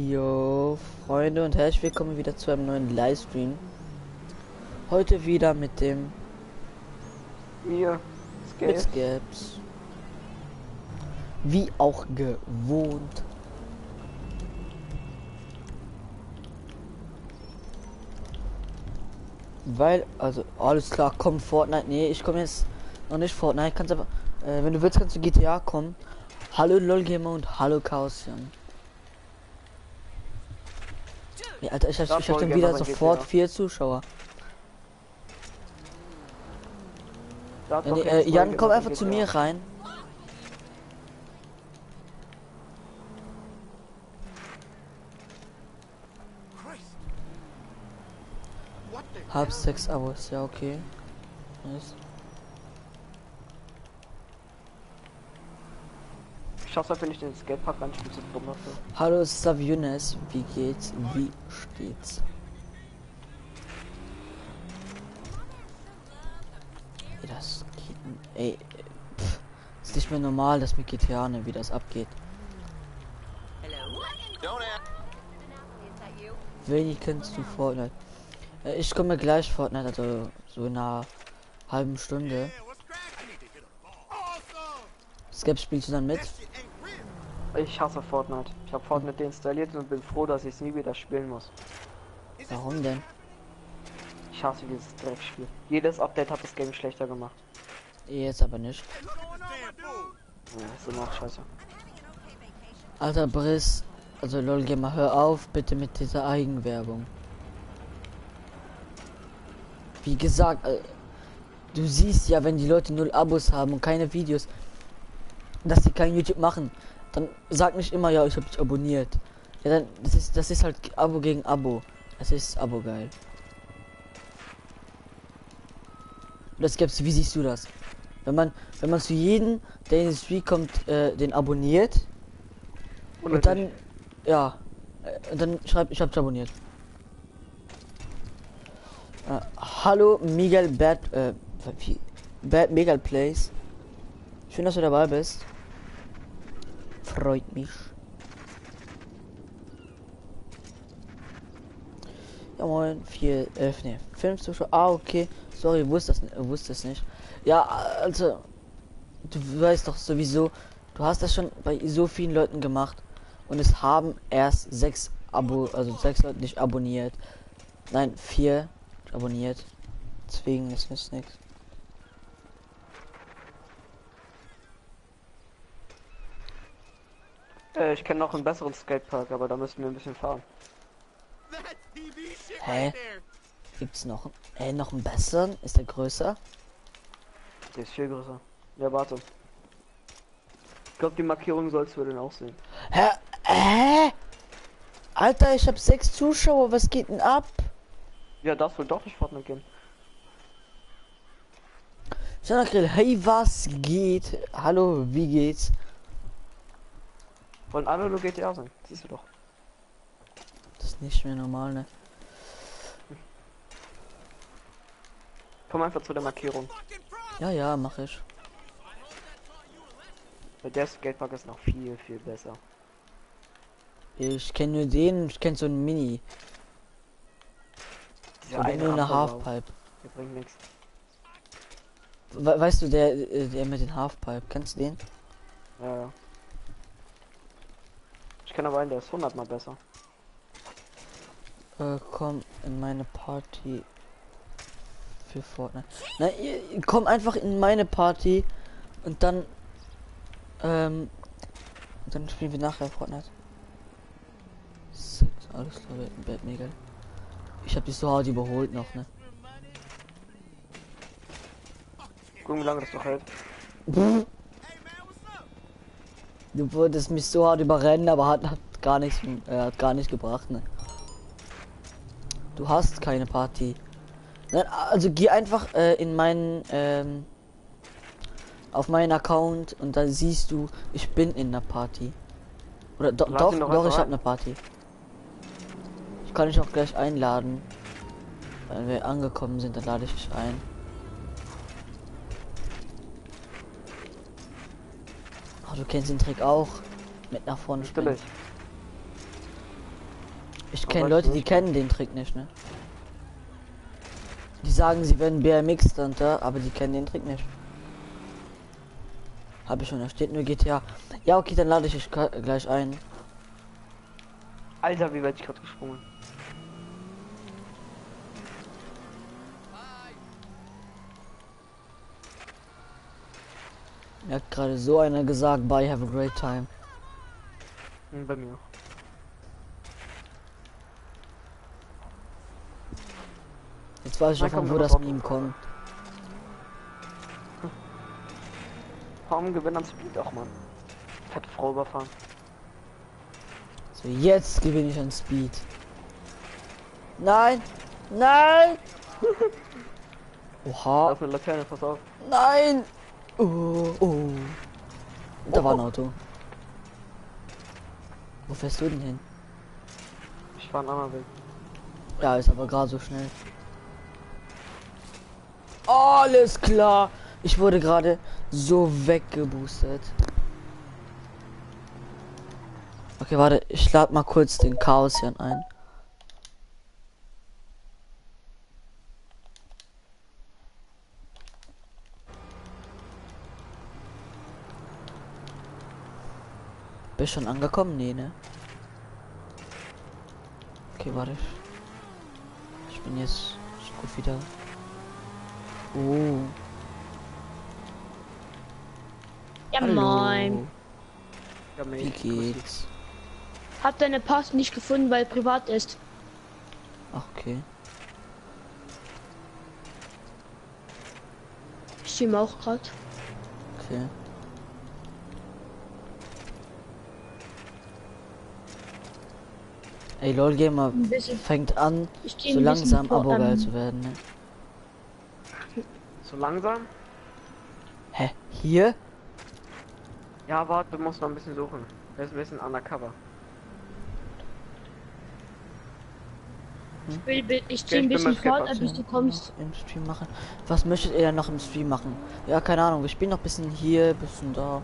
Jo, Freunde und herzlich willkommen wieder zu einem neuen Livestream. Heute wieder mit dem Hier, mit Scaps. Wie auch gewohnt. Weil, also alles klar, komm Fortnite. Nee, ich komme jetzt noch nicht Fortnite. Kannst aber, wenn du willst, kannst du GTA kommen. Hallo LOLgamer und hallo Chaosian. Ja, Alter, ich hab dann wieder sofort 4 Zuschauer. Ja, nee, Jan, komm einfach zu mir rein. Hab 6 Abos, ja okay. Nice. Ich hoffe, wenn ich den Skatepark anspiele, so dumm dafür. Hallo Saviones, wie geht's? Wie steht's? Ey, das geht. Ey, ist nicht mehr normal, dass mit GTA, ne, wie das abgeht. Wenig kennst du Fortnite. Ich komme gleich Fortnite, also so in einer halben Stunde. Skep, spielst du dann mit? Ich hasse Fortnite. Ich habe Fortnite deinstalliert und bin froh, dass ich es nie wieder spielen muss. Warum denn? Ich hasse dieses Dreckspiel. Jedes Update hat das Game schlechter gemacht. Jetzt aber nicht. Ja, ist immer noch scheiße. Alter Briss, also LOLgamer, hör auf bitte mit dieser Eigenwerbung. Wie gesagt, du siehst ja, wenn die Leute 0 Abos haben und keine Videos, dass sie kein YouTube machen, dann sag nicht immer, ja, ich habe dich abonniert. Ja, dann das ist halt Abo gegen Abo. Das ist Abo geil. Das gibt's, wie siehst du das? Wenn man zu jedem, der in den Stream kommt, den abonniert und dann ja, dann schreibt, ich hab's abonniert. Hallo Miguel Bad Miguel Plays. Schön, dass du dabei bist. Freut mich. Ja moin, 5 Zuschauer. Ah, okay. Sorry, wusste es nicht. Ja, also, du weißt doch sowieso, du hast das schon bei so vielen Leuten gemacht und es haben erst 6 Leute nicht abonniert. Nein, 4 abonniert. Deswegen ist es nichts. Ich kenne noch einen besseren Skatepark, aber da müssen wir ein bisschen fahren. Hä? Gibt's noch einen besseren? Ist der größer? Der ist viel größer. Ja, warte. Ich glaube, die Markierung sollst du denn auch sehen. Hä? Alter, ich habe 6 Zuschauer. Was geht denn ab? Ja, das will doch nicht Fortnite gehen. Grill, hey, was geht? Hallo, wie geht's? Wollen alle nur GTA sein? Siehst du doch. Das ist nicht mehr normal, ne? Komm einfach zu der Markierung. Ja, mach ich. Der Skatepark ist noch viel, viel besser. Ich kenne nur den, ich kenne so einen Mini. Ja, Nur eine Halfpipe. Der bringt nichts. Weißt du, der mit den Halfpipe, kennst du den? Ja. Ich kenne aber einen, der ist 100 mal besser. Komm in meine Party für Fortnite. Na, komm einfach in meine Party und dann dann spielen wir nachher Fortnite. Alles klar, Bad Miguel. Ich habe dich so hart überholt noch, ne? Gucken, wie lange das noch hält. Du wolltest mich so hart überrennen, aber hat gar nichts gebracht, ne? Du hast keine Party. Nein, also geh einfach in meinen auf meinen Account und dann siehst du, ich bin in der Party. Oder doch, ich habe eine Party. Ich kann dich auch gleich einladen. Wenn wir angekommen sind, dann lade ich dich ein. Oh, du kennst den Trick auch. Mit nach vorne springen. Ich Aber kenne weißt Leute, du die nicht? kennen den Trick nicht, ne? Die sagen, sie werden BMX Stunter, aber die kennen den Trick nicht. Habe ich schon, da steht nur GTA. Ja, okay, dann lade ich dich gleich ein. Alter, wie weit ich gerade gesprungen. Mir hat gerade so einer gesagt, bye, have a great time. Bei mir auch. Jetzt weiß ich Na, auch, komm, von wo wir das noch Meme kommt. Warum gewinnt an Speed auch, Mann? Fette Frau überfahren. So, jetzt gewinne ich an Speed. Nein! Nein! Da Oha! ist eine Laterne, pass auf. Nein! Oh, oh. Da war ein Auto. Wo fährst du denn hin? Ich fahr einen anderen Weg. Ja, ist aber gerade so schnell. Alles klar! Ich wurde gerade so weggeboostet. Okay, warte, ich lade mal kurz den Chaosian ein. Bist schon angekommen? Nee, ne? Okay, warte. Ich bin jetzt so gut wieder. Oh. Ja, Hallo. moin. Ja, mate, Wie grüß dich. geht's? Hab deine Post nicht gefunden, weil privat ist. Ach, okay. Ich stream auch gerade. Okay. Ey, LOL Gamer Ein bisschen. fängt an, Ich stehe so ein bisschen langsam vor, Abo-geil zu werden, ne? So langsam? Hä? Hier? Ja, warte, du musst noch ein bisschen suchen. Der ist ein bisschen undercover. Ich stehe ein ich bin bisschen mal fort, skeptisch. bis du kommst. Noch im Stream machen. Was möchtet ihr denn noch im Stream machen? Ja, keine Ahnung. Wir spielen noch ein bisschen hier, bisschen da.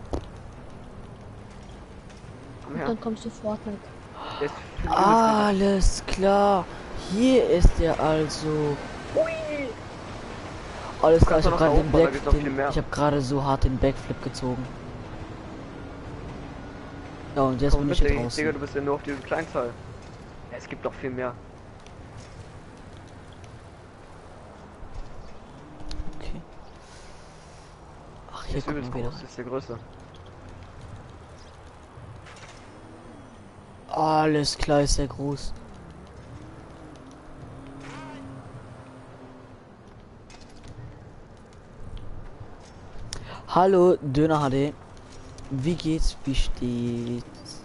Komm her. Dann kommst du Fortnite. Der ist viel Alles klar. Hier ist er also. Alles klar, ich Kannst du habe gerade noch den aufbauen, da gibt's noch viel mehr. Ich habe gerade so hart den Backflip gezogen. Ja, und jetzt Komm bin mit, ich hier Digga, draußen. du bist ja nur auf diese Kleinzahl. Ja, es gibt doch viel mehr. Okay. Ach, Der hier ist guck übelst mal wieder. groß, das ist der größte. Alles klar, ist sehr groß. Hallo, Döner HD. Wie geht's? Wie steht's?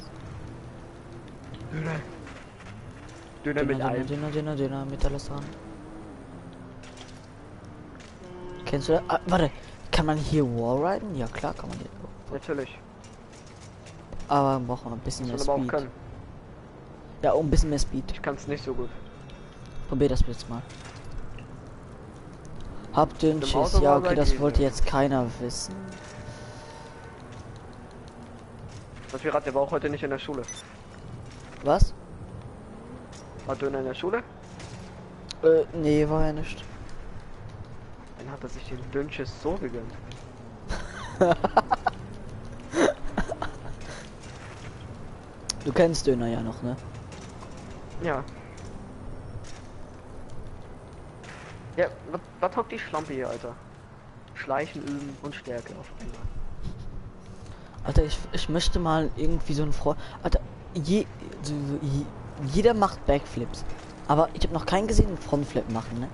Döner mit Döner, allem. Döner mit alles dran. Kennst du das? Ah, warte, kann man hier Wallriden? Ja klar, kann man hier. Natürlich. Aber man braucht man ein bisschen mehr Soll aber auch Speed. können. Ja, ein bisschen mehr Speed. Ich kann es nicht so gut. Probier das jetzt mal. Habt den Im Schiss. Auto Ja, war okay, bei das Käse. wollte jetzt keiner wissen. Das Pirat, der war auch heute nicht in der Schule. Was? War Döner in der Schule? Nee, war ja nicht. Dann hat er sich den Dünnschiss so gegönnt. Du kennst Döner ja noch, ne? Ja. Ja, was hockt die Schlampe hier, Alter? Schleichen üben und Stärke auf einmal. Alter, ich möchte mal irgendwie so ein Freund. Alter, jeder macht Backflips. Aber ich habe noch keinen gesehen, einen Frontflip machen, ne?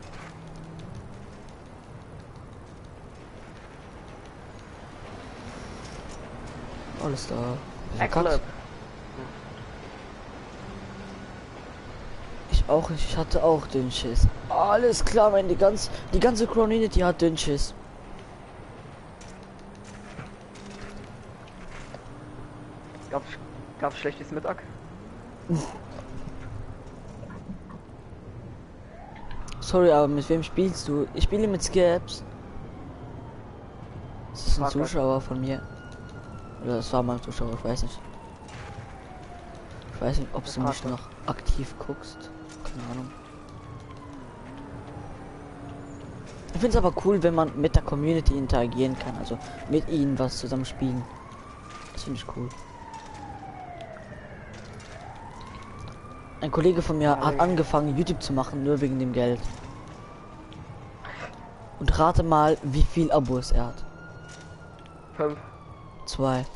Alles da. Backflip. Ich auch nicht, ich hatte auch den Schiss. Alles klar, mein, die ganze Community hat den Schiss. Gab's schlechtes Mittag? Sorry, aber mit wem spielst du? Ich spiele mit Skips. Das ist ein Fucker. Zuschauer von mir. Oder das war mal ein Zuschauer, ich weiß nicht. Ich weiß nicht, ob du mich noch aktiv guckst. Keine Ahnung. Ich finde es aber cool, wenn man mit der Community interagieren kann, also mit ihnen was zusammen spielen. Das finde ich cool. Ein Kollege von mir hat angefangen, YouTube zu machen, nur wegen dem Geld. Und rate mal, wie viel Abos er hat. 5. 2.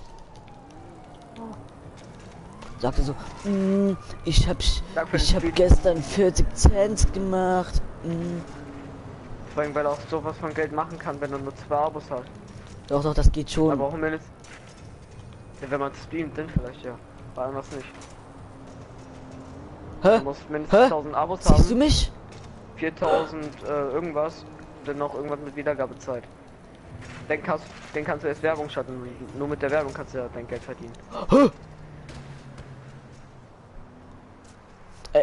Sagte so, ich hab gestern 40 Cent gemacht. Vor allem, weil er auch sowas von Geld machen kann, wenn er nur 2 Abos hat. Doch, das geht schon. Aber auch mindestens, ja, wenn man streamt, dann vielleicht ja. Bei anders nicht. Hä? Man muss mindestens 1000 Abos haben. Siehst du mich? 4000 irgendwas. Und dann noch irgendwas mit Wiedergabezeit. Dann kannst du erst Werbung schalten. Nur mit der Werbung kannst du ja dein Geld verdienen. Hä?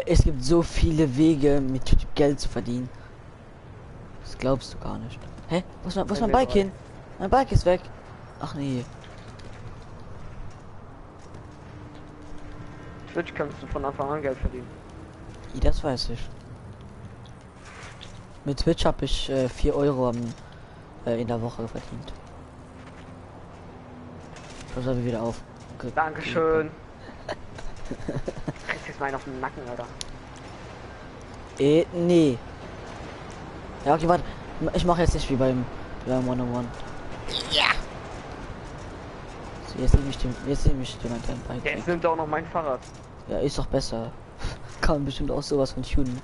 Es gibt so viele Wege, mit YouTube Geld zu verdienen. Das glaubst du gar nicht. Hä? Wo ist mein Bike hin? Mein Bike ist weg. Ach nee. Twitch kannst du von Anfang an Geld verdienen. Ja, das weiß ich. Mit Twitch habe ich 4 Euro in der Woche verdient. Pass aber wieder auf. Dankeschön. Kriegst jetzt mal einen auf den Nacken, Alter. Nee. Ja, okay, warte. Ich mache jetzt nicht wie beim One-on-One. Ja. So, jetzt nehme ich jemand ein Bike. Jetzt nimmt er auch noch mein Fahrrad. Ja, ist doch besser. Kann bestimmt auch sowas von tunen.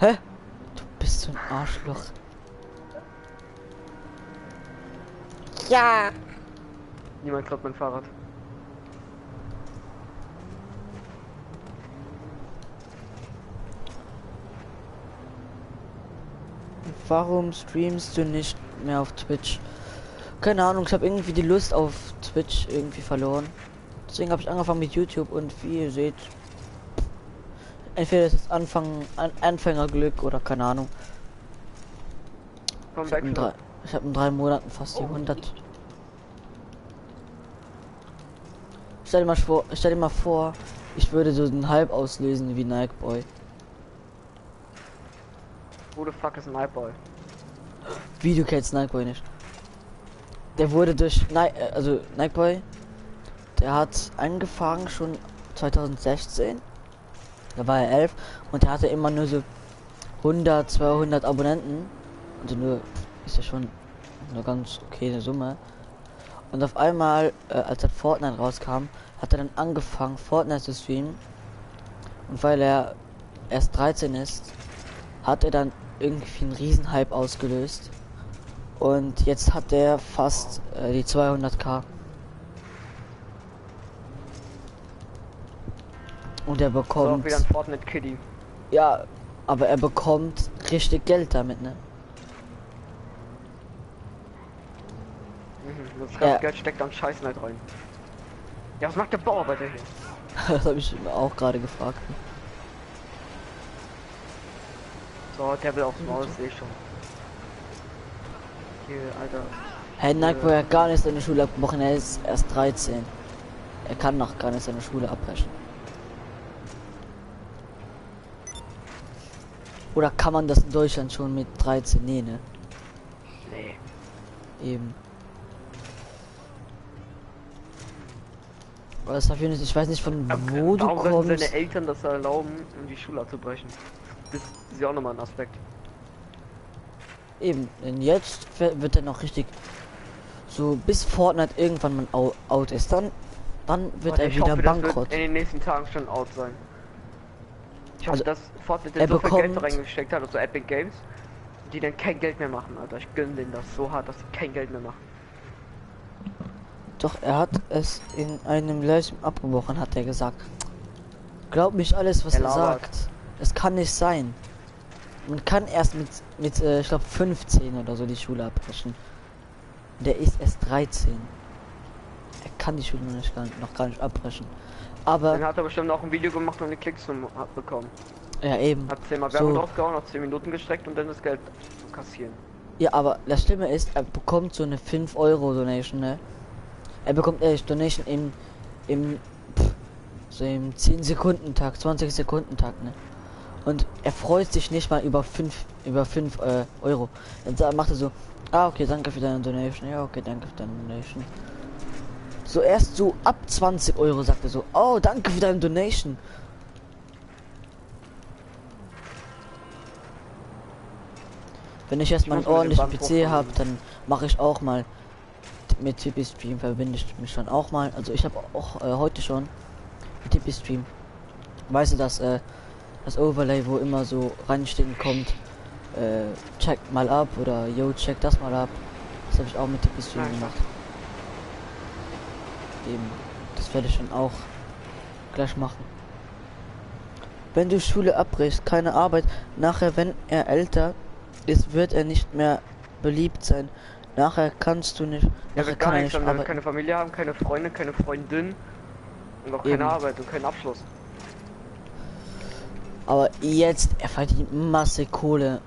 Hä? Du bist so ein Arschloch. Ja. Niemand klaut mein Fahrrad. Warum streamst du nicht mehr auf Twitch? Keine Ahnung, ich habe irgendwie die Lust auf Twitch irgendwie verloren. Deswegen habe ich angefangen mit YouTube und wie ihr seht, entweder ist es Anfängerglück oder keine Ahnung. Ich habe in 3 Monaten fast die 100. Stell dir mal vor, ich würde so einen Hype auslösen wie Nike Boy. Who the fuck ist ein Nightboy? Wie, du kennst Nike Boy nicht? Der wurde durch Nike Boy, der hat angefangen schon 2016. Da war er 11 und der hatte immer nur so 100, 200 Abonnenten. Also nur, ist ja schon eine ganz okay Summe. Und auf einmal, als das Fortnite rauskam, hat er dann angefangen, Fortnite zu streamen. Und weil er erst 13 ist, hat er dann irgendwie einen Riesenhype ausgelöst. Und jetzt hat er fast die 200k. Und er bekommt... So, wieder ein Fortnite Kitty. Ja, aber er bekommt richtig Geld damit, ne? Das ganze Geld steckt dann Scheißen halt rein. Ja, was macht der Bauarbeiter hier? Das habe ich mir auch gerade gefragt. So, der will aufs Maul, sehe ich schon. Hier, Alter. Hey, Nike hat gar nicht seine Schule abgebrochen, er ist erst 13. Er kann noch gar nicht seine Schule abbrechen. Oder kann man das in Deutschland schon mit 13? Nee, ne? Nee. Eben. Aber das nicht, ich weiß nicht von wo du warum sollten kommst. seine Eltern das erlauben, um die Schule abzubrechen? Das ist ja auch nochmal ein Aspekt. Eben, denn jetzt wird er noch richtig so bis Fortnite irgendwann mal out ist, dann wird er Ich wieder hoffe, das bankrott. wird in den nächsten Tagen schon out sein. Ich hoffe, Also, dass Fortnite er so viel Geld bekommt- reingesteckt hat, also Epic Games, die dann kein Geld mehr machen, Alter. Ich gönne denen das so hart, dass sie kein Geld mehr machen. Doch er hat es in einem Livestream abgebrochen, hat er gesagt. Glaub mich alles, was Er er labert. sagt. Es kann nicht sein. Man kann erst mit ich glaube 15 oder so die Schule abbrechen. Der ist erst 13. Er kann die Schule noch gar nicht abbrechen. Aber Dann hat er bestimmt auch ein Video gemacht und die Klicks bekommen. ja eben. Hat 10 Mal Werbung So. draufgehauen, auf 10 Minuten gestreckt und dann das Geld kassieren. Ja, aber das Schlimme ist, er bekommt so eine 5 Euro Donation, ne? Er bekommt Donation so im 10 Sekunden Tag, 20 Sekunden Tag, ne? Und er freut sich nicht mal über 5 Euro. Dann macht er so, ah okay, danke für deine Donation. Ja, okay, danke für deine Donation. So erst so ab 20 Euro sagt er so, oh, danke für deine Donation. Wenn ich erstmal einen muss mit dem ordentlichen Band PC habe, hochfahren. dann mache ich auch mal mit Tipeee Stream, verbinde ich mich dann auch mal. Also ich habe auch heute schon mit Tipeee Stream. Weißt du, dass das Overlay, wo immer so reinstehen kommt, check mal ab oder yo, check das mal ab. Das habe ich auch mit Tipeee Stream Nein, gemacht. Eben, das werde ich dann auch gleich machen. Wenn du Schule abbrichst, keine Arbeit, nachher, wenn er älter ist, wird er nicht mehr beliebt sein. Nachher kannst du nicht, Er nachher wird gar kann er nichts, nicht dann wird arbeiten. keine Familie haben, keine Freunde, keine Freundin und auch Eben. keine Arbeit und keinen Abschluss. Aber jetzt, er verdient Masse Kohle.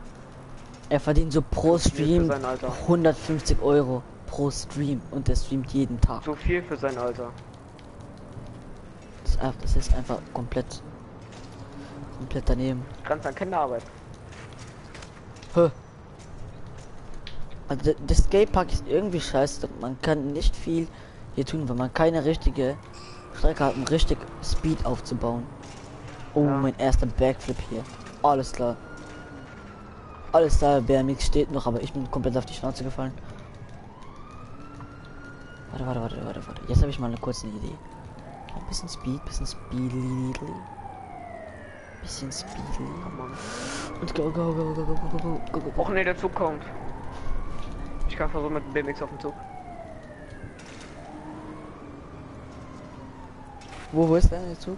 Er verdient so pro Zu viel für Stream sein Alter. 150 Euro pro Stream und der streamt jeden Tag. So viel für sein Alter. Das ist einfach komplett daneben. Grenzt an Kinderarbeit. Hä? Also das Skatepark ist irgendwie scheiße. Man kann nicht viel hier tun, weil man keine richtige Strecke hat, um richtig Speed aufzubauen. Oh, Ja. mein erster Backflip hier. Alles klar. Alles klar, BMX steht noch, aber ich bin komplett auf die Schnauze gefallen. Warte. Jetzt habe ich mal eine kurze Idee. Ein bisschen Speed, bisschen Speedly. Bisschen Speedly. Komm on. Und go. Och nee, der Zug kommt. Ich kann versuchen mit dem BMX auf dem Zug. Wo ist der Zug?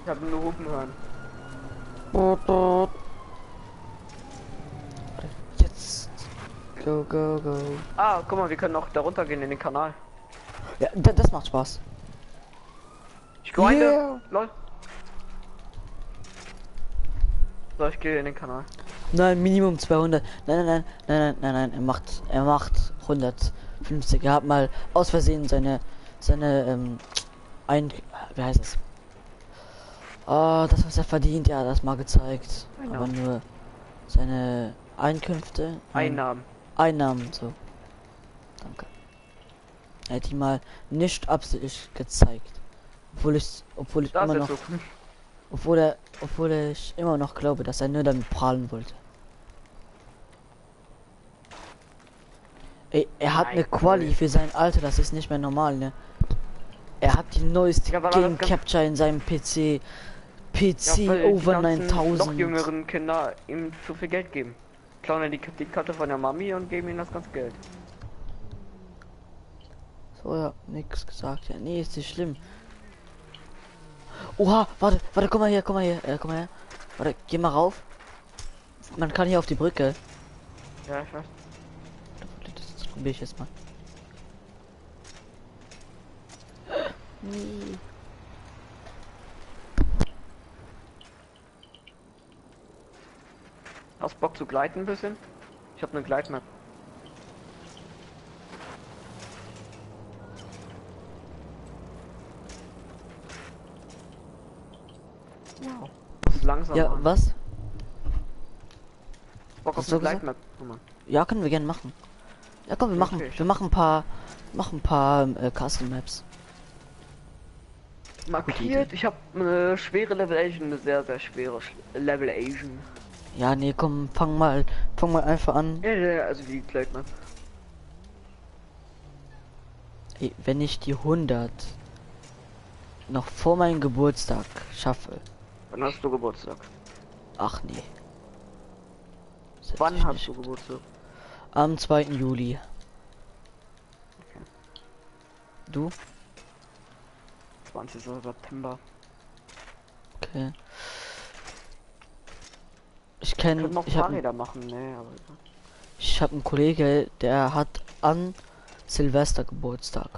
Ich habe nur Hupen hören. Jetzt. Go. Ah, guck mal, wir können auch da runter gehen in den Kanal. Ja, das macht Spaß. Ich grinde. Yeah. Lol. So, ich gehe in den Kanal. Nein, Minimum 200. Nein. Er macht 150. Er hat mal aus Versehen seine wie heißt es? Das, was er verdient, ja, das mal gezeigt. Einnahmen. Aber nur seine Einkünfte. Einnahmen, so. Danke. Er hat die mal nicht absichtlich gezeigt. Obwohl ich Da ist immer der noch, Zug. obwohl ich immer noch glaube, dass er nur damit prahlen wollte. Ey, er hat eine Nein, Quali cool. für sein Alter, das ist nicht mehr normal, ne? Er hat die neueste Ja, weil er Game das ganz- Capture in seinem PC. PC Ja, weil over die ganzen 9000. noch jüngeren Kinder ihm zu viel Geld geben. Klauen er die Karte von der Mami und geben ihm das ganze Geld. So, ja, nix gesagt. Ja, nee, ist nicht schlimm. Oha, warte, komm mal her. Warte, geh mal rauf. Man kann hier auf die Brücke. Ja, ich weiß. Das probiere ich jetzt mal. Nee. Hast Bock zu gleiten ein bisschen? Ich habe eine Gleitmap. Wow. Das ist langsam. Ja, Mann. was? Bock auf hast du eine gesagt? Gleitmap. Guck mal. Ja, können wir gerne machen. Ja, komm, Okay. wir machen ein paar Custom Maps. Markiert, ich habe eine schwere Level Asian, eine sehr, sehr schwere Level Asian. Ja, nee, komm, fang mal einfach an. Ja, also die Gleitmap. Ey, wenn ich die 100 noch vor meinem Geburtstag schaffe. Wann hast du Geburtstag? Ach nee. Das hätte Wann ich hast nicht. du Geburtstag? Am 2. Juli. Du? 20. September. Okay. Ich Können kenne, noch ich habe Fahrräder machen, ne, aber einen Kollege, der hat an Silvester Geburtstag.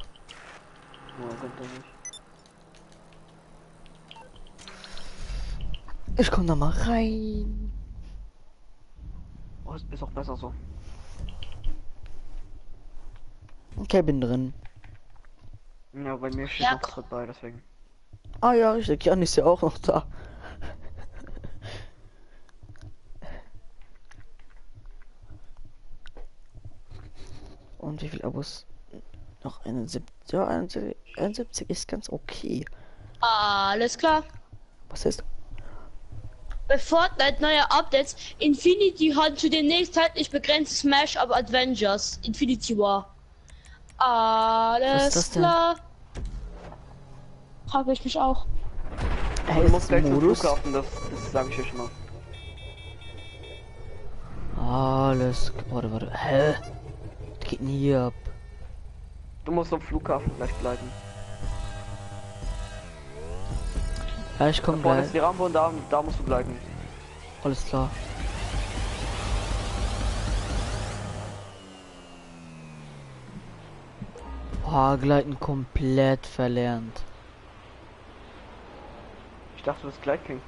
ja, sind da nicht. Ich komm da mal rein. Oh, ist auch besser so. Okay, bin drin. Ja, bei mir steht Ja, noch Schritt bei, deswegen. Ah ja, richtig, Jan ist ja auch noch da. Und wie viel Abos? Noch 71. Ja, 71 ist ganz okay. Alles klar. Was ist? Bei Fortnite neue Updates. Infinity hat zu demnächst zeitlich begrenzt Smash of Avengers. Infinity War. Was ist das Alles denn? klar. Frage ich mich auch. Hey, Du ist musst das gleich zum Modus? Flughafen, das sage ich dir schon mal. Alles. Warte. Hä? Was geht denn hier ab? Du musst zum Flughafen gleich gleiten. Ja, ich Da komm vorne gleich. ist die Rampe und da musst du gleiten. Alles klar. Boah, Gleiten komplett verlernt. Ich dachte, du bist Gleitking.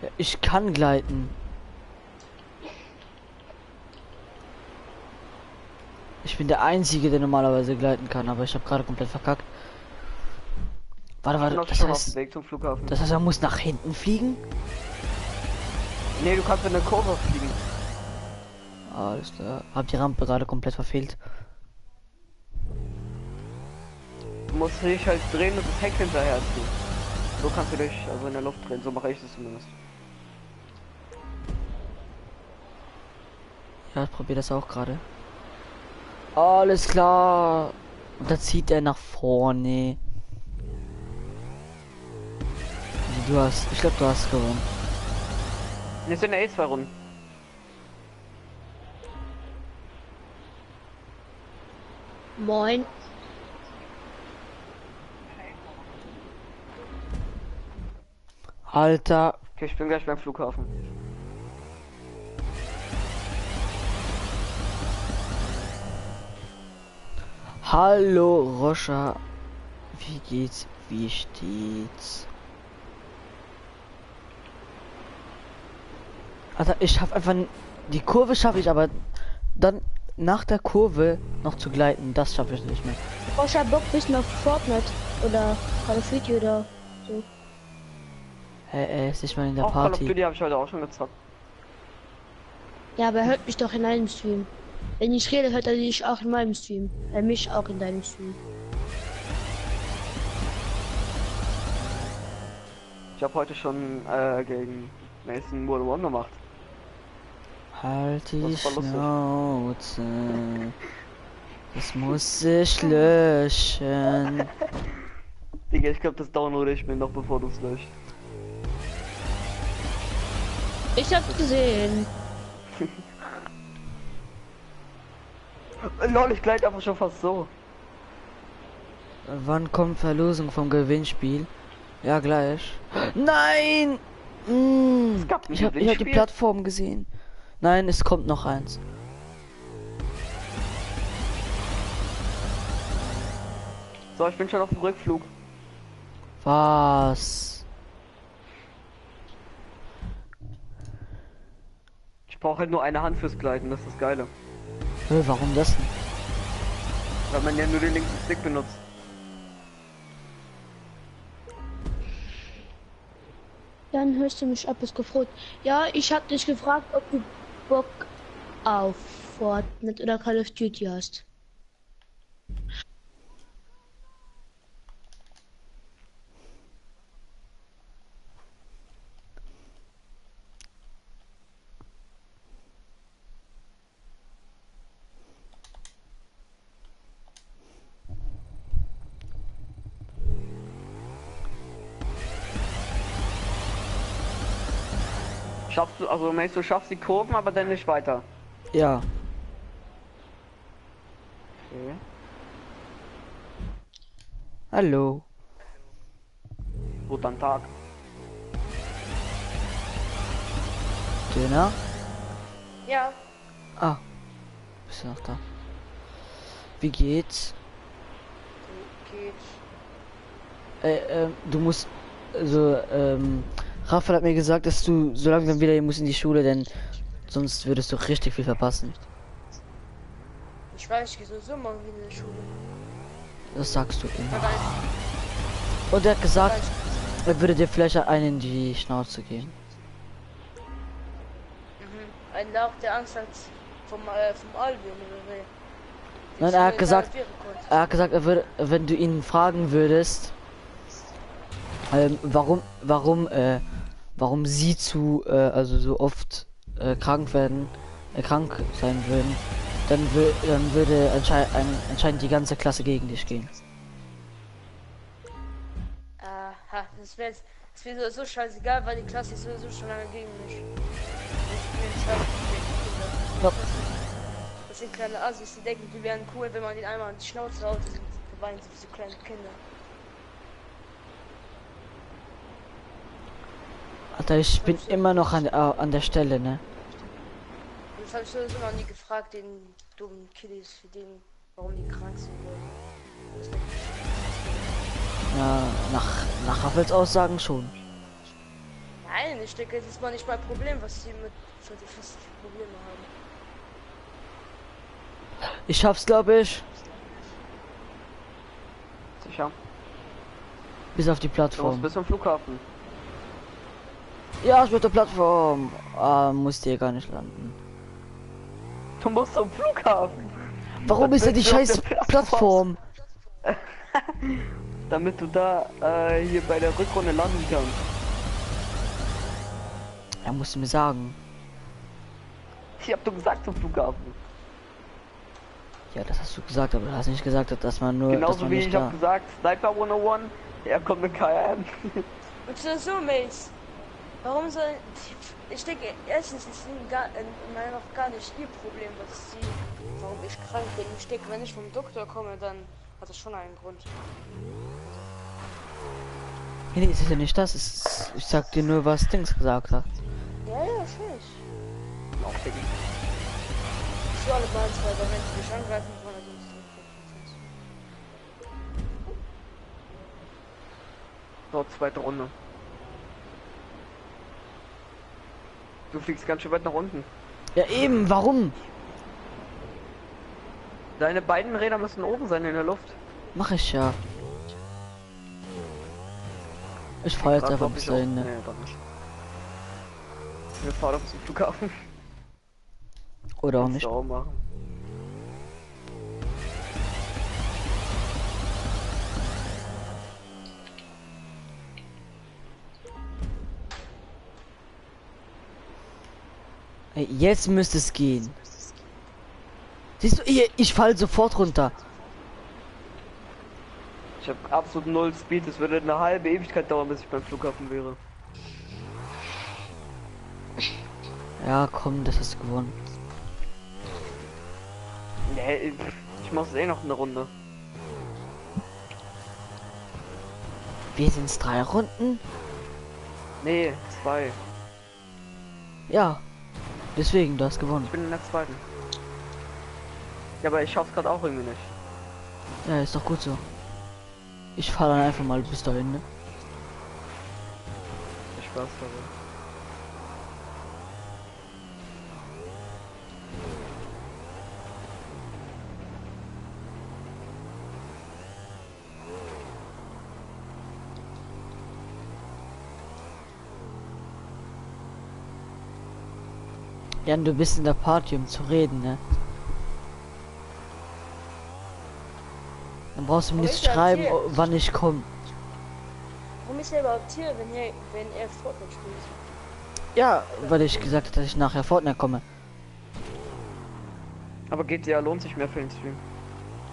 Ja, ich kann gleiten. Ich bin der Einzige, der normalerweise gleiten kann, aber ich habe gerade komplett verkackt. Ich bin Warte, auch das schon auf dem heißt, Weg zum Flughafen. er muss nach hinten fliegen? Nee, du kannst in eine Kurve fliegen. Alles klar. Hab die Rampe gerade komplett verfehlt. Du musst dich halt drehen und das Heck hinterher ziehen. So kannst du dich also in der Luft drehen, so mache ich es zumindest. Ja, ich probiere das auch gerade. Alles klar. Und da zieht er nach vorne. Also ich glaube, du hast gewonnen. Wir sind in der 2 Runden. Moin. Alter. Okay, ich bin gleich beim Flughafen. Hallo, Roscha. Wie geht's? Wie steht's? Alter, ich schaff einfach... Die Kurve schaffe ich, aber dann nach der Kurve noch zu gleiten, das schaffe ich nicht mehr. Roger Bock bisschen auf Fortnite oder Call of Duty oder so. Hey, ist nicht mal in der Auch Call of Party. Duty habe ich heute auch schon gezockt. Ja, aber er hört mich doch in einem Stream. Wenn ich rede, hört er dich auch in meinem Stream. Mich auch in deinem Stream. Ich habe heute schon gegen Mason World One gemacht. Halt die Das war lustig. Schnauze. Das muss ich löschen. Digga, ich glaube, das downloade ich mir noch, bevor du es löscht. Ich hab's gesehen. Lol, ich gleite einfach schon fast so. Wann kommt Verlosung vom Gewinnspiel? Ja, gleich. Nein! gab ein Ich hab die Gewinnspiel? Plattform gesehen. Nein, es kommt noch eins. So, ich bin schon auf dem Rückflug. Was? Ich brauche halt nur eine Hand fürs Gleiten, das ist das Geile. Warum das denn? Weil man ja nur den linken Stick benutzt. Dann hörst du mich ab, ist gefroht. Ja, ich hab dich gefragt, ob du Bock auf Fortnite oder Call of Duty hast. Schaffst du, also Mace, du schaffst die Kurven, aber dann nicht weiter. Ja. Okay. Hallo. Guten Tag. Döner? Ja. Ah. Bist du noch da? Wie geht's? Du musst, also, Raphael hat mir gesagt, dass du so langsam wieder musst in die Schule, denn sonst würdest du richtig viel verpassen. Ich weiß, ich gehe sowieso morgen wieder in die Schule. Das sagst du Ja, immer. gar nicht. Und er hat Gar gesagt, nicht. er würde dir vielleicht einen in die Schnauze geben. Ein Lauf, der Angst hat vom Albion oder wie. Nein, er hat gesagt, er würde, wenn du ihn fragen würdest, warum sie also so oft krank sein würden, dann würde anscheinend die ganze Klasse gegen dich gehen. Aha, das wäre so scheißegal, weil die Klasse ist sowieso schon lange gegen mich. Ja. Das sind kleine Assis, die denken, die wären cool, wenn man den einmal an die Schnauze haut, die weinen sie wie so kleine Kinder. Alter, ich bin immer noch an der Stelle, ne? Das habe ich sowieso noch nie gefragt, den dummen Kiddies, für den, warum die krank sind. Ja, nach Raffels Aussagen schon. Nein, ich denke, das ist mal nicht mein Problem, was sie mit für Probleme haben. Ich schaff's, glaube ich, Sicher. bis auf die Du musst Plattform. bis zum Flughafen. Ja, ich bin auf der Plattform. Musste hier gar nicht landen. Du musst zum Flughafen. Warum ist denn die willst du auf scheiß der Plattform? Damit du da hier bei der Rückrunde landen kannst. Er musste mir sagen. Ich hab doch gesagt zum Flughafen. Ja, das hast du gesagt, aber du hast nicht gesagt, dass man nur. dass Genauso man wie nicht ich da. hab gesagt, Sniper 101, er kommt mit KM. Und so, Mace. Warum soll. Ich denke, erstens ist es meiner Meinung nach gar nicht ihr Problem, warum ich krank bin. Ich denke, wenn ich vom Doktor komme, dann hat das schon einen Grund. Nee, es ist ja nicht das. Ich sag dir nur, was Dings gesagt hat. Ja, schön. Auch Diggi. So alle Mal zwei, wenn sie mich angreifen wollen, dann ist So, zweite Runde. Du fliegst ganz schön weit nach unten. Ja, eben, warum? Deine beiden Räder müssen oben sein in der Luft. Mach ich ja. Ich fahr jetzt Frag, einfach ob bis ich auch- dahin. Ne? Nee, doch nicht. Wir fahren doch zum Flughafen. Oder auch Kannst nicht. du auch machen. Ey, jetzt müsste es gehen. Siehst du, ich fall sofort runter. Ich habe absolut null Speed. Es würde eine halbe Ewigkeit dauern, bis ich beim Flughafen wäre. Ja, komm, das hast du gewonnen. Nee, ich mach's eh noch eine Runde. Wir sind's 3 Runden? Nee, 2. Ja. Deswegen, du hast gewonnen. Ich bin in der zweiten. Ja, aber ich schaff's gerade auch irgendwie nicht. Ja, ist doch gut so. Ich fahre dann einfach mal bis dahin, ne? Viel Spaß dabei. Jan, du bist in der Party, um zu reden, ne? Dann brauchst du mir Aber nicht ich sag schreiben, dir- wann ich komme. Warum ist er überhaupt hier, wenn er Fortnite spielt? Ja, weil ich gesagt habe, dass ich nachher Fortnite komme. Aber GTA lohnt sich mehr für den Stream.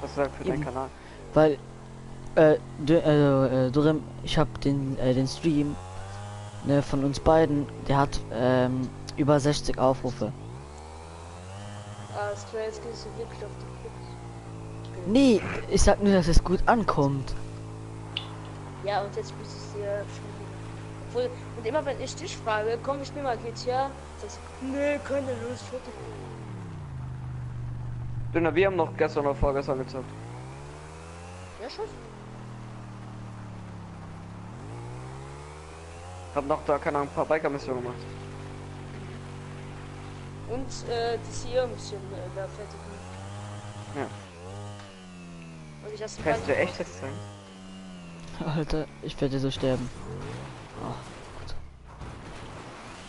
Was sagt für deinen Eben. Kanal? Weil, Dorem, ich habe den Stream, ne, von uns beiden, der hat, über 60 Aufrufe. Alles klar, jetzt gehst du wirklich auf die Clubs. Nee, ich sag nur, dass es gut ankommt. Ja, und jetzt bist du dir schon wieder. Obwohl, und immer wenn ich dich frage, komm, ich spiel mal GTA, sagst du, nee, keine Lust, Foto. Dünner, wir haben noch gestern oder vorgestern gezockt. Ja, schon. Hab noch da, keine Ahnung, ein paar Biker-Missionen gemacht. Und die CEO-Mission da fertig. Ja. Und ich das Kannst du echt jetzt sein? Alter, ich werde so sterben. Oh,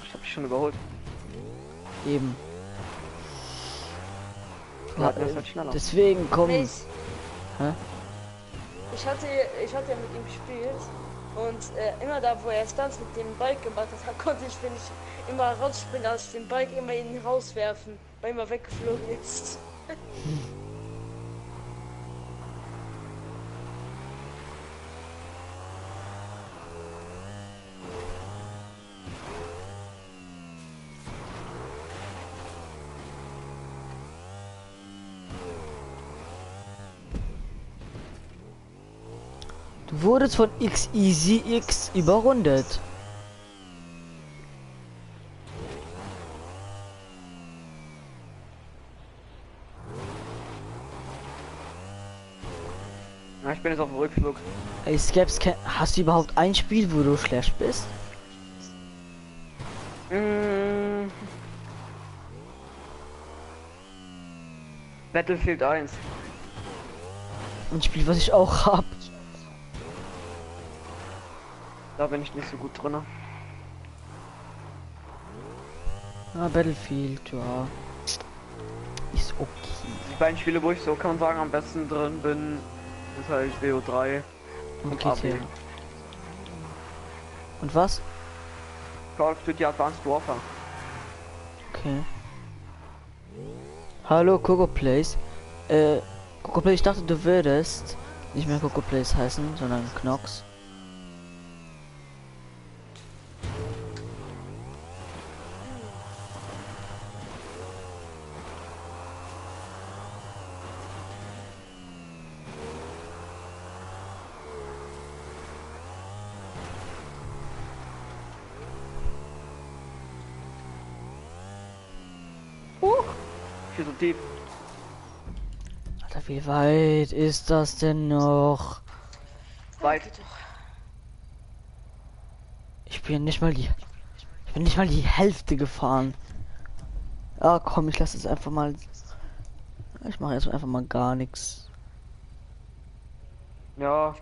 Ich hab dich schon überholt. eben. Ja, das ist halt schneller. Deswegen komm. Mace, Hä? ich hatte ja mit ihm gespielt und immer da, wo er Stunts mit dem Bike gemacht hat, konnte ich, wenn ich immer rausspringe aus dem Bike, immer ihn rauswerfen, weil er immer weggeflogen ist. Du wurdest von X überrundet. Ja, ich bin jetzt auf dem Rückflug. Ey, Scaps, hast du überhaupt ein Spiel, wo du schlecht bist? Mm. Battlefield 1. Ein Spiel, was ich auch hab. Da bin ich nicht so gut drin. Ah, Battlefield, ja. Ist okay. Die beiden Spiele, wo ich so kann man sagen am besten drin bin, ist halt WO3 und Okay, AB. Theo. Und was? Call of Duty Advanced Warfare. Okay. Hallo, Coco Plays. Coco Plays, ich dachte, du würdest nicht mehr Coco Plays heißen, sondern Knox. Hier so deep. Alter, wie weit ist das denn noch? Weit. Geht doch. Ich bin nicht mal die Hälfte gefahren. Ah, komm, ich lasse es einfach mal. Ich mache jetzt einfach mal gar nichts. Ja,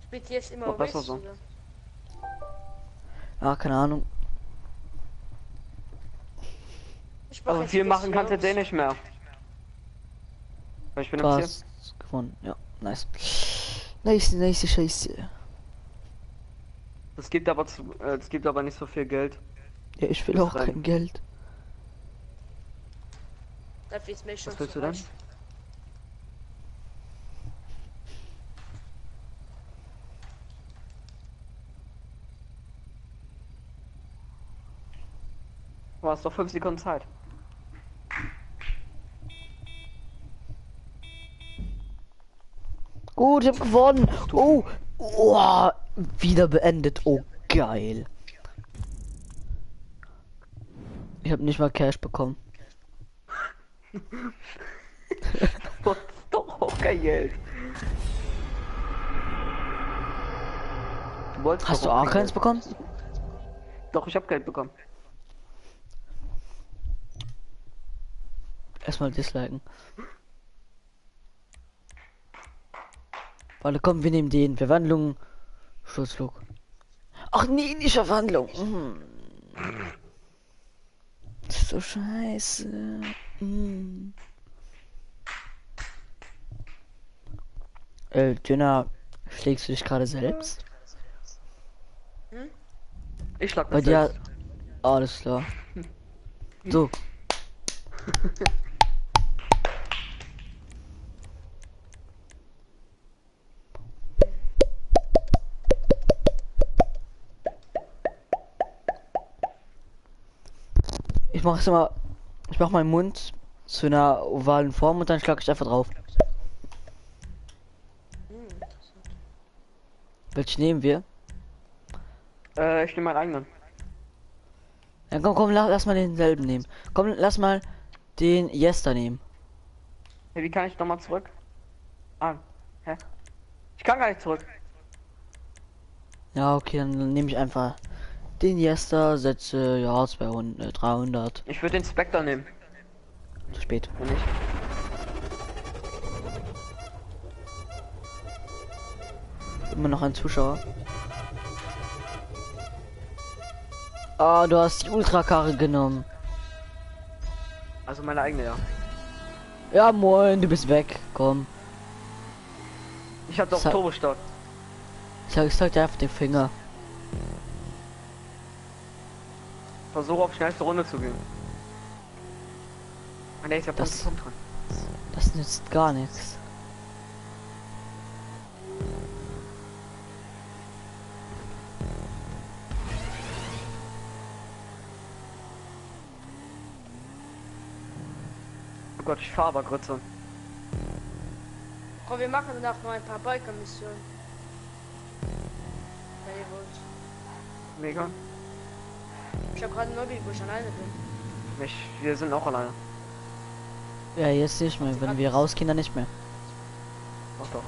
Spielt jetzt immer War besser Race, so. oder? Ah, keine Ahnung. Ich mach also jetzt viel Race machen kannst du Rose. jetzt eh nicht mehr. Weil ich bin Du im Ziel. hast gewonnen. Ja, nice. Nice, Scheiße. Es gibt aber es gibt aber nicht so viel Geld. Ja, ich will Das auch kein Rennen. Geld. Dafür ist mir schon Was willst zu du denn? reich. Du hast doch 5 Sekunden Zeit. Gut, ich hab gewonnen. Oh, oh, wieder beendet. Oh, geil. Ich habe nicht mal Cash bekommen. Du hast doch auch kein Geld. Du wolltest Hast du doch auch kein keins Geld. bekommen? Doch, ich habe Geld bekommen. Erstmal disliken. Warte, komm, wir nehmen den. Verwandlung. Sturzflug. Ach nee, nicht Verwandlung. Das ist so scheiße. Dünner, schlägst du dich gerade selbst? Ich schlag Bei mich dir. selbst. Alles klar. So. Ich mach meinen Mund zu einer ovalen Form und dann schlage ich einfach drauf. Welchen nehmen wir? Ich nehme meinen eigenen. Ja, komm, lass mal denselben nehmen. Komm, lass mal den Jester nehmen. Hey, wie kann ich nochmal zurück? Ah, hä? Ich kann gar nicht zurück. Ja, okay, dann nehme ich einfach den Jester, setze, ja, 200, 300. Ich würde den Spectre nehmen. Zu spät. Wenn nicht. Immer noch ein Zuschauer. Ah, du hast die Ultrakarre genommen. Also meine eigene, ja. Ja, moin, du bist weg. Komm. Ich hab doch Sa- Turbostart. Ich sag dir einfach den Finger. Versuche auf schnellste Runde zu gehen. Ah, ne, ist ja Das- Punkt dran. Das nützt gar nichts. Oh Gott, ich fahre aber Grütze. Komm, wir machen danach noch ein paar Biker-Missionen. Wenn ihr wollt. Mega. Ich habe gerade ein Lobby, wo ich alleine bin. Wir sind auch alleine. Ja, jetzt nicht mehr. Wenn wir rausgehen, dann nicht mehr. Doch, doch.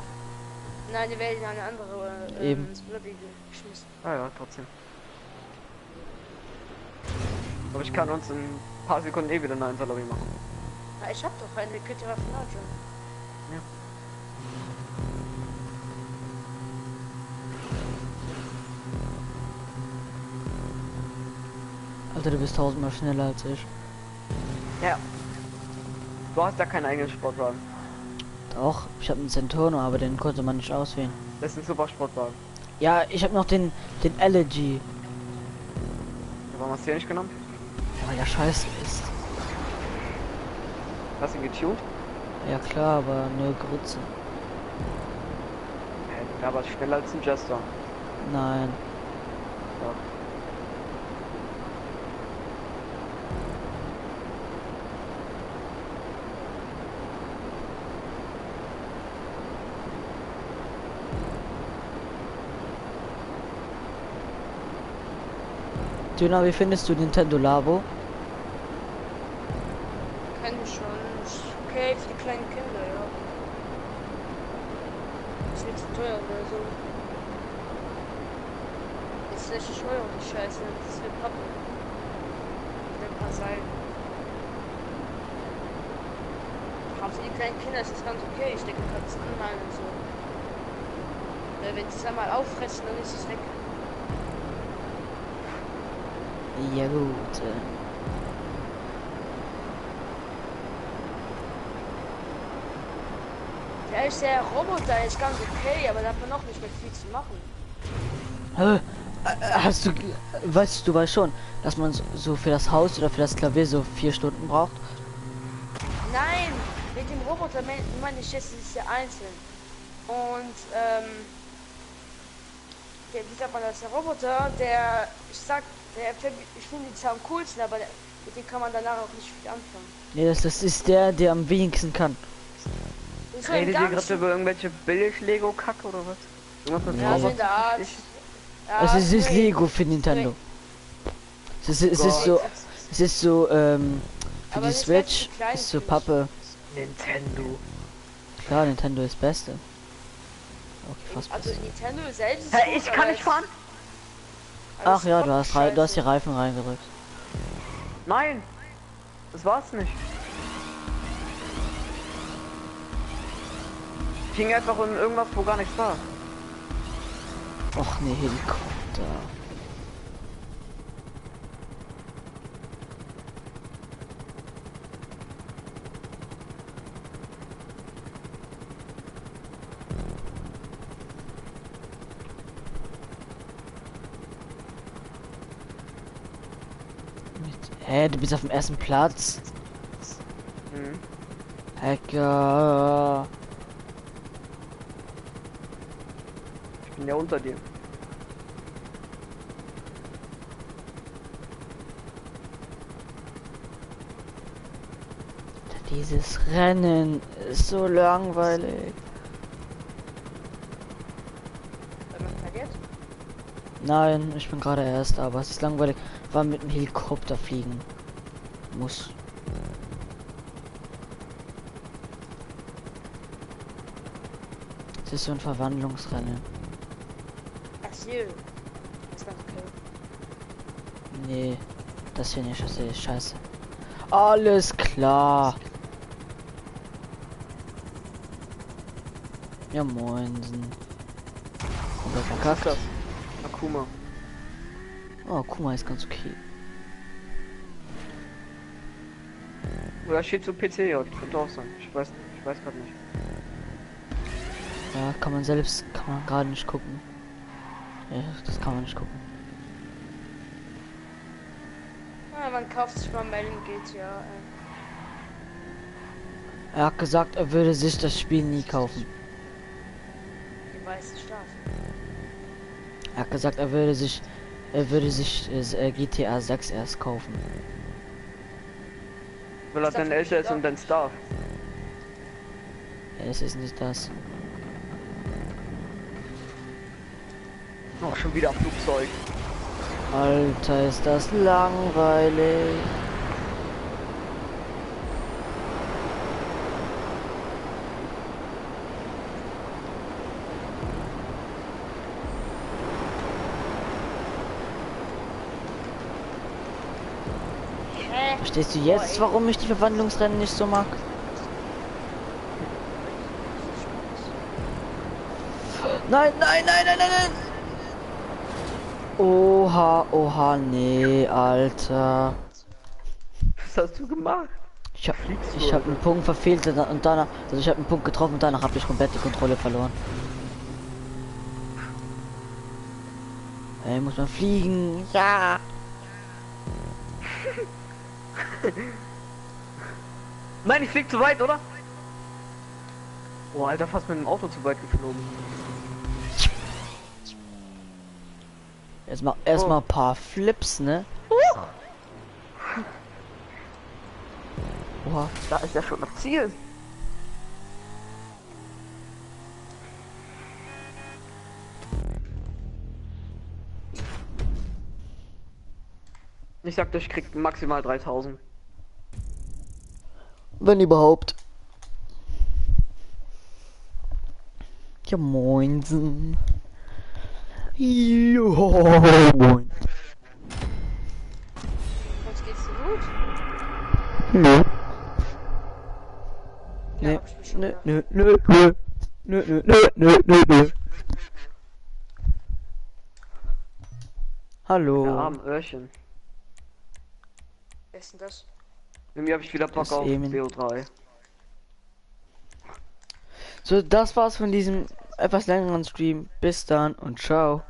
Nein, die werden in eine andere Eben. ins Lobby geschmissen. Ah ja, trotzdem. Aber ich kann uns in ein paar Sekunden eh wieder eine Einser-Lobby machen. Ja, ich hab doch eine, könnt ihr auf schon. Alter, du bist tausendmal schneller als ich. Ja. Du hast ja keinen eigenen Sportwagen. Doch, ich habe einen Centurno, aber den konnte man nicht auswählen. Das ist ein super Sportwagen. Ja, ich habe noch den Elegy. Ja, warum hast du den nicht genommen? Aber ja, scheiße ist. Hast du ihn getuned? Ja klar, aber nur Grütze. Ja, aber schneller als ein Jester. Nein. Ja. Döner, wie findest du Nintendo Labo? Kenn ich schon. Ist okay für die kleinen Kinder, ja. Ist nicht zu teuer oder so. Ist richtig teuer und die Scheiße. Das ist eine Pappe. Mit ein paar Seilen. Aber für die kleinen Kinder ist das ganz okay. Ich denke, du kannst es anmalen und so. Weil wenn sie es einmal auffressen, dann ist es weg. Ja gut. Ja, ist der Roboter ist ganz okay, aber da hat man noch nicht mehr viel zu machen. Hast du, weißt du, weißt schon, dass man so für das Haus oder für das Klavier so 4 Stunden braucht? Nein, mit dem Roboter meine ich jetzt, ist der einzeln. Und wie sagt man das? Der Roboter, der, ich finde die zwar am coolsten, aber mit dem kann man danach auch nicht viel anfangen. Nee, das ist der am wenigsten kann. Und so im Redet ihr gerade Ganzen- über irgendwelche Billig-Lego-Kacke oder was? Irgendwas mit Ja, so Robot? in der Art. Ja, Also es ist nee. Lego für Nintendo. Es ist Gott. so, es ist so, für Aber die das Switch ist klein, ist so finde ich. Pappe. Nintendo. Klar, Nintendo ist Beste. Okay, fast Also Beste. Nintendo selbst ist Hey, gut, ich kann aber nicht fahren. aber Ach es ja, ist du hast die scheiße. Reifen reingedrückt. Nein. Das war's nicht. Ich hing einfach in irgendwas, wo gar nichts war. Och ne, Helikopter. Hä, du bist auf dem ersten Platz. Mhm. Hacker. Ich bin ja unter dir. Dieses Rennen ist so langweilig. Wenn man verliert. Nein, ich bin gerade erst, aber es ist langweilig, weil man mit dem Helikopter fliegen muss. Es ist so ein Verwandlungsrennen. Ach so. Das ist ganz okay. Nee, das hier nicht, das hier ist scheiße. Alles klar. Ja, moinsen. komplett Was ist verkackt. das? Akuma. Oh, guck mal, ist ganz okay. Oder steht so PCJ, könnte auch sein. Ich weiß gerade nicht. Ja, kann man gerade nicht gucken. Ja, das kann man nicht gucken. Ja, man kauft sich mal Melden GTA. Er hat gesagt, er würde sich das Spiel nie kaufen. Die weiße Strafe. Er hat gesagt, er würde sich GTA 6 erst kaufen. Weil er dann älter ist und dann Star. Ja, es ist nicht das. Oh, schon wieder Flugzeug. Alter, ist das langweilig. Hä? Verstehst du jetzt, warum ich die Verwandlungsrennen nicht so mag? Nein, nein, nein, nein, nein, nein! Oha, oha, nee, Alter. Was hast du gemacht? Ich hab Oder? einen Punkt verfehlt und danach, also ich habe einen Punkt getroffen und danach habe ich komplett die Kontrolle verloren. Ey, muss man fliegen? Ja. Nein, ich flieg zu weit, oder? Oh, Alter, fast mit dem Auto zu weit geflogen. Erstmal ein paar Flips, ne? Oha. Da ist ja schon das Ziel. Ich sagte, ich krieg maximal 3000. Wenn überhaupt. Ja, moinsen. Jo, moin. Uns geht's dir gut? Nö. Ja, Nee. hab ich mir schon Nö, gedacht. nö, nö, nö. Nö, nö, nö, nö, nö, nö. Hallo. Der armen Öhrchen. Wer ist denn das? Irgendwie habe ich wieder Bock Das auf Emin. CO3. So, das war's von diesem etwas längeren Stream. Bis dann und ciao.